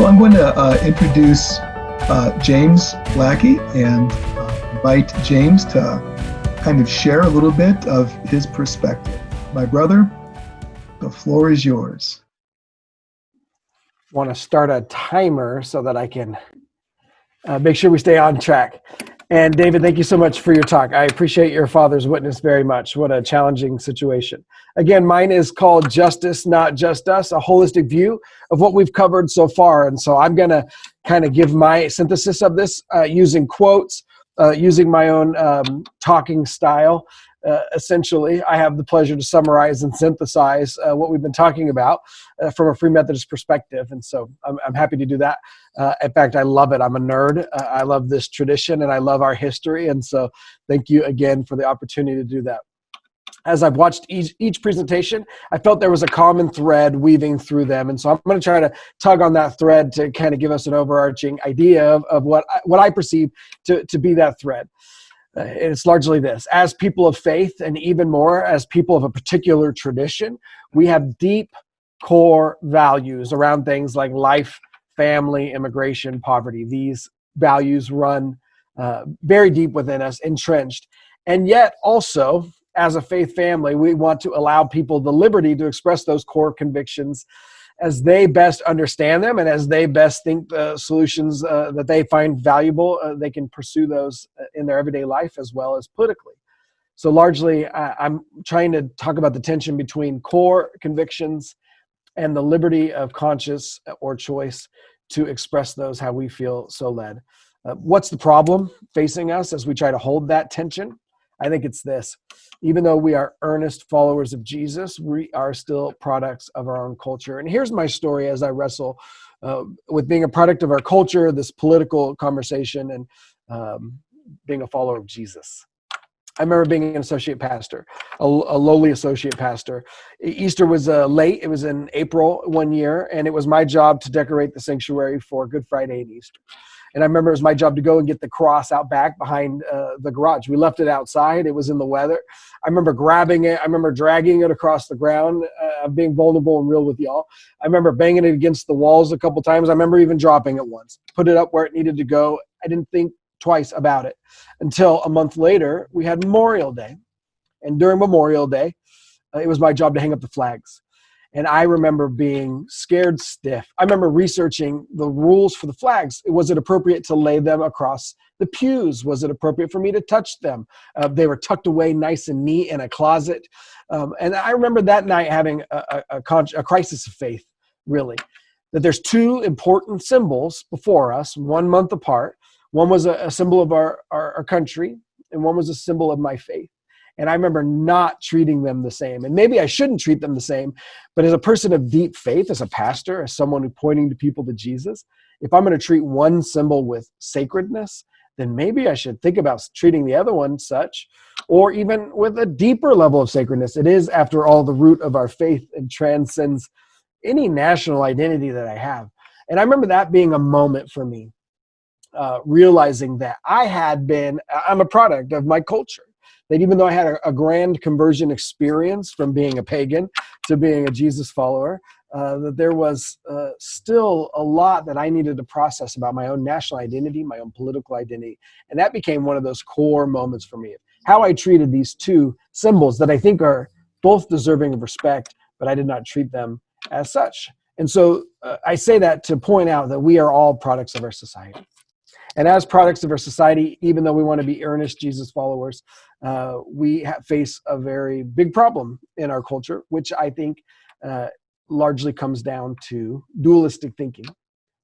So I'm going to introduce Jaymes Lackey and invite Jaymes to kind of share a little bit of his perspective. My brother, the floor is yours. Want to start a timer so that I can make sure we stay on track. And David, thank you so much for your talk. I appreciate your father's witness very much. What a challenging situation. Again, mine is called Justice, Not Just Us, a holistic view of what we've covered so far. And so I'm going to kind of give my synthesis of this using quotes, using my own talking style. Essentially, I have the pleasure to summarize and synthesize what we've been talking about from a Free Methodist perspective. And so I'm happy to do that. In fact, I love it. I'm a nerd. I love this tradition and I love our history. And so thank you again for the opportunity to do that. As I've watched each presentation, I felt there was a common thread weaving through them. And so I'm going to try to tug on that thread to kind of give us an overarching idea of what I perceive to be that thread. It's largely this: as people of faith, and even more as people of a particular tradition, we have deep core values around things like life, family, immigration, poverty. These values run very deep within us, entrenched. And yet also, as a faith family, we want to allow people the liberty to express those core convictions as they best understand them and as they best think the solutions that they find valuable, they can pursue those in their everyday life as well as politically. So largely, I'm trying to talk about the tension between core convictions and the liberty of conscience or choice to express those how we feel so led. What's the problem facing us as we try to hold that tension? I think it's this: even though we are earnest followers of Jesus, we are still products of our own culture. And here's my story as I wrestle with being a product of our culture, this political conversation, and being a follower of Jesus. I remember being an associate pastor, a lowly associate pastor. Easter was late. It was in April one year, and it was my job to decorate the sanctuary for Good Friday and Easter. And I remember it was my job to go and get the cross out back behind the garage. We left it outside. It was in the weather. I remember grabbing it. I remember dragging it across the ground, being vulnerable and real with y'all. I remember banging it against the walls a couple times. I remember even dropping it once, put it up where it needed to go. I didn't think twice about it until a month later, we had Memorial Day. And during Memorial Day, it was my job to hang up the flags. And I remember being scared stiff. I remember researching the rules for the flags. Was it appropriate to lay them across the pews? Was it appropriate for me to touch them? They were tucked away nice and neat in a closet. And I remember that night having a crisis of faith, really. That there's two important symbols before us, 1 month apart. One was a symbol of our country, and one was a symbol of my faith. And I remember not treating them the same. And maybe I shouldn't treat them the same, but as a person of deep faith, as a pastor, as someone who's pointing to people to Jesus, if I'm going to treat one symbol with sacredness, then maybe I should think about treating the other one such, or even with a deeper level of sacredness. It is, after all, the root of our faith and transcends any national identity that I have. And I remember that being a moment for me, realizing that I'm a product of my culture. That even though I had a grand conversion experience from being a pagan to being a Jesus follower, that there was still a lot that I needed to process about my own national identity, my own political identity. And that became one of those core moments for me. How I treated these two symbols that I think are both deserving of respect, but I did not treat them as such. And so I say that to point out that we are all products of our society. And as products of our society, even though we want to be earnest Jesus followers, we face a very big problem in our culture, which I think largely comes down to dualistic thinking,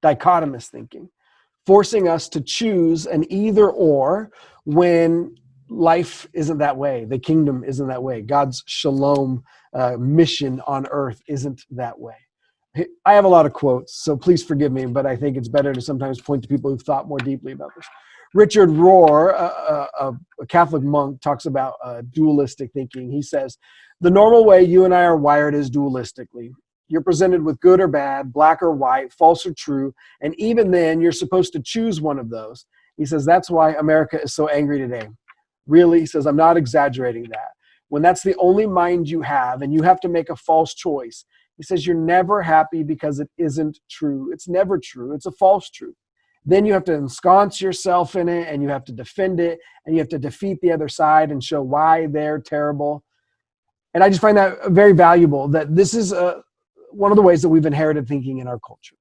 dichotomous thinking, forcing us to choose an either or when life isn't that way. The kingdom isn't that way. God's shalom mission on earth isn't that way. I have a lot of quotes, so please forgive me, but I think it's better to sometimes point to people who've thought more deeply about this. Richard Rohr, a Catholic monk, talks about dualistic thinking. He says, the normal way you and I are wired is dualistically. You're presented with good or bad, black or white, false or true, and even then you're supposed to choose one of those. He says, that's why America is so angry today. Really, he says, I'm not exaggerating that. When that's the only mind you have and you have to make a false choice, He says, you're never happy because it isn't true. It's never true. It's a false truth. Then you have to ensconce yourself in it, and you have to defend it, and you have to defeat the other side and show why they're terrible. And I just find that very valuable, that this is one of the ways that we've inherited thinking in our culture.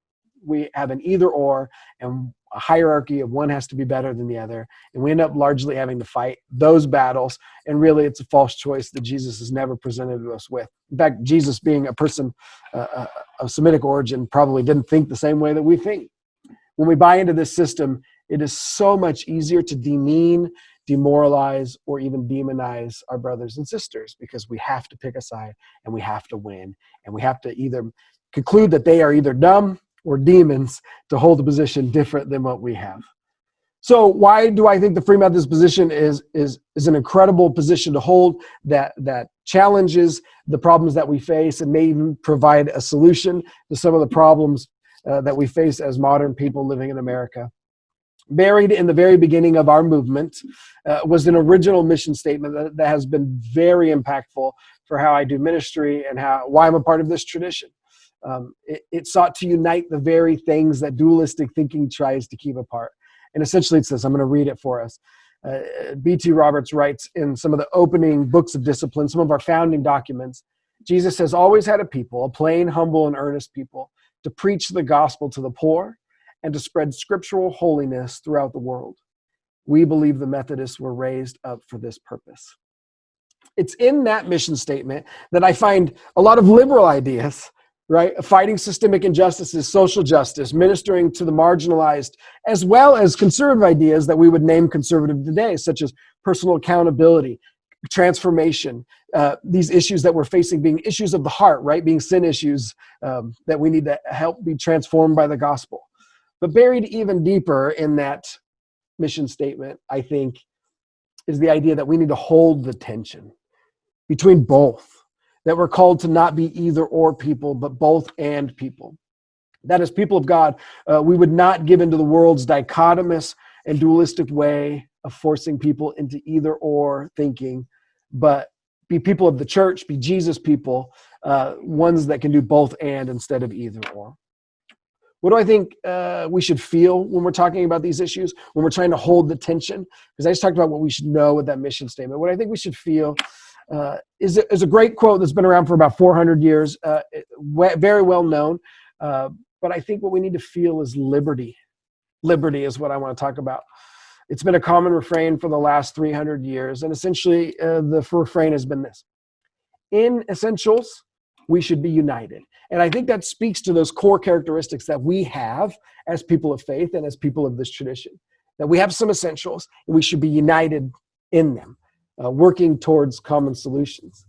We have an either or and a hierarchy of one has to be better than the other. And we end up largely having to fight those battles. And really, it's a false choice that Jesus has never presented us with. In fact, Jesus, being a person of Semitic origin, probably didn't think the same way that we think. When we buy into this system, it is so much easier to demean, demoralize, or even demonize our brothers and sisters, because we have to pick a side and we have to win. And we have to either conclude that they are either dumb or demons to hold a position different than what we have. So why do I think the Free Methodist position is an incredible position to hold, that challenges the problems that we face and may even provide a solution to some of the problems that we face as modern people living in America? Buried in the very beginning of our movement was an original mission statement that has been very impactful for how I do ministry and why I'm a part of this tradition. It sought to unite the very things that dualistic thinking tries to keep apart. And essentially it's this. I'm going to read it for us. B.T. Roberts writes in some of the opening books of discipline, some of our founding documents, Jesus has always had a people, a plain, humble, and earnest people, to preach the gospel to the poor and to spread scriptural holiness throughout the world. We believe the Methodists were raised up for this purpose. It's in that mission statement that I find a lot of liberal ideas, right? Fighting systemic injustices, social justice, ministering to the marginalized, as well as conservative ideas that we would name conservative today, such as personal accountability, transformation, these issues that we're facing being issues of the heart, right? Being sin issues that we need to help be transformed by the gospel. But buried even deeper in that mission statement, I think, is the idea that we need to hold the tension between both, that we're called to not be either or people, but both and people. That as people of God, we would not give into the world's dichotomous and dualistic way of forcing people into either or thinking, but be people of the church, be Jesus people, ones that can do both and instead of either or. What do I think we should feel when we're talking about these issues, when we're trying to hold the tension? Because I just talked about what we should know with that mission statement. What I think we should feel is a great quote that's been around for about 400 years, very well known. But I think what we need to feel is liberty. Liberty is what I want to talk about. It's been a common refrain for the last 300 years. And essentially, the refrain has been this: in essentials, we should be united. And I think that speaks to those core characteristics that we have as people of faith and as people of this tradition, that we have some essentials and we should be united in them, working towards common solutions.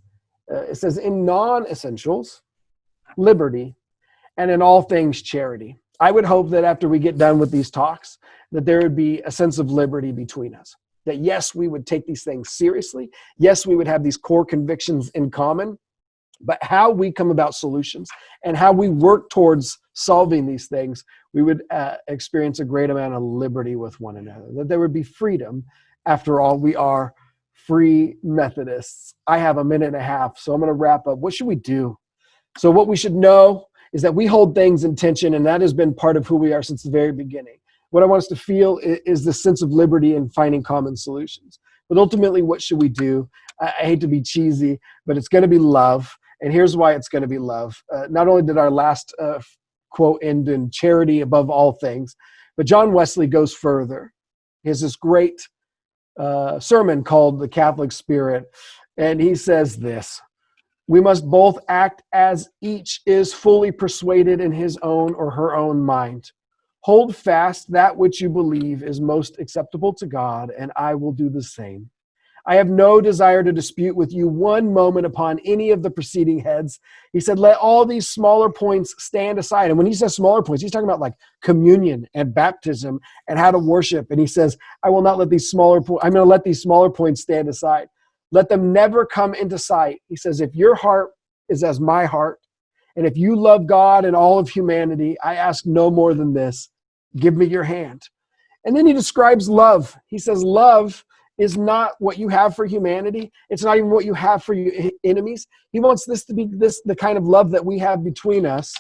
It says in non-essentials, liberty, and in all things, charity. I would hope that after we get done with these talks, that there would be a sense of liberty between us. That yes, we would take these things seriously. Yes, we would have these core convictions in common. But how we come about solutions and how we work towards solving these things, we would experience a great amount of liberty with one another. That there would be freedom. After all, we are free Methodists. I have a minute and a half, so I'm going to wrap up. What should we do? So what we should know is that we hold things in tension, and that has been part of who we are since the very beginning. What I want us to feel is the sense of liberty in finding common solutions. But ultimately, what should we do? I hate to be cheesy, but it's going to be love. And here's why it's going to be love. Not only did our last quote end in charity above all things, but John Wesley goes further. He has this great sermon called The Catholic Spirit. And he says this: we must both act as each is fully persuaded in his own or her own mind. Hold fast that which you believe is most acceptable to God, and I will do the same. I have no desire to dispute with you one moment upon any of the preceding heads. He said, let all these smaller points stand aside. And when he says smaller points, he's talking about like communion and baptism and how to worship. And he says, I'm going to let these smaller points stand aside. Let them never come into sight. He says, if your heart is as my heart, and if you love God and all of humanity, I ask no more than this: give me your hand. And then he describes love. He says, love is not what you have for humanity. It's not even what you have for your enemies. He wants this to be the kind of love that we have between us,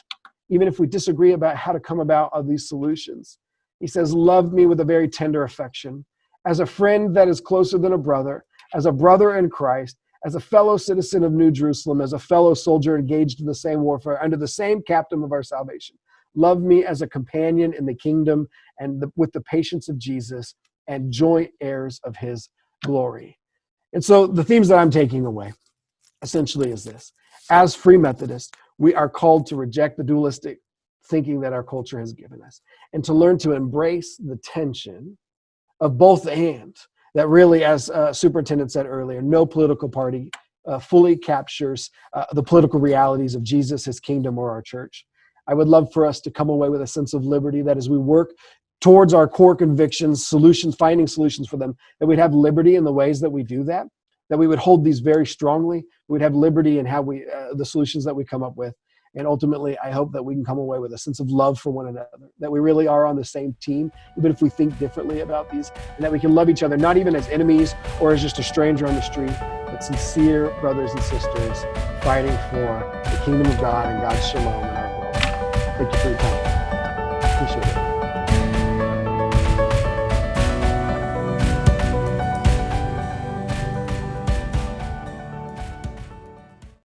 even if we disagree about how to come about of these solutions. He says, love me with a very tender affection, as a friend that is closer than a brother, as a brother in Christ, as a fellow citizen of New Jerusalem, as a fellow soldier engaged in the same warfare, under the same captain of our salvation. Love me as a companion in the kingdom and with the patience of Jesus, and joint heirs of his glory. And so the themes that I'm taking away essentially is this. As Free Methodists, we are called to reject the dualistic thinking that our culture has given us and to learn to embrace the tension of both and. That really, as Superintendent said earlier, no political party fully captures the political realities of Jesus, his kingdom, or our church. I would love for us to come away with a sense of liberty that as we work towards our core convictions, solutions, finding solutions for them, that we'd have liberty in the ways that we do that we would hold these very strongly. We'd have liberty in how we, the solutions that we come up with. And ultimately, I hope that we can come away with a sense of love for one another, that we really are on the same team, even if we think differently about these, and that we can love each other, not even as enemies or as just a stranger on the street, but sincere brothers and sisters fighting for the kingdom of God and God's shalom in our world. Thank you for your time. Appreciate it.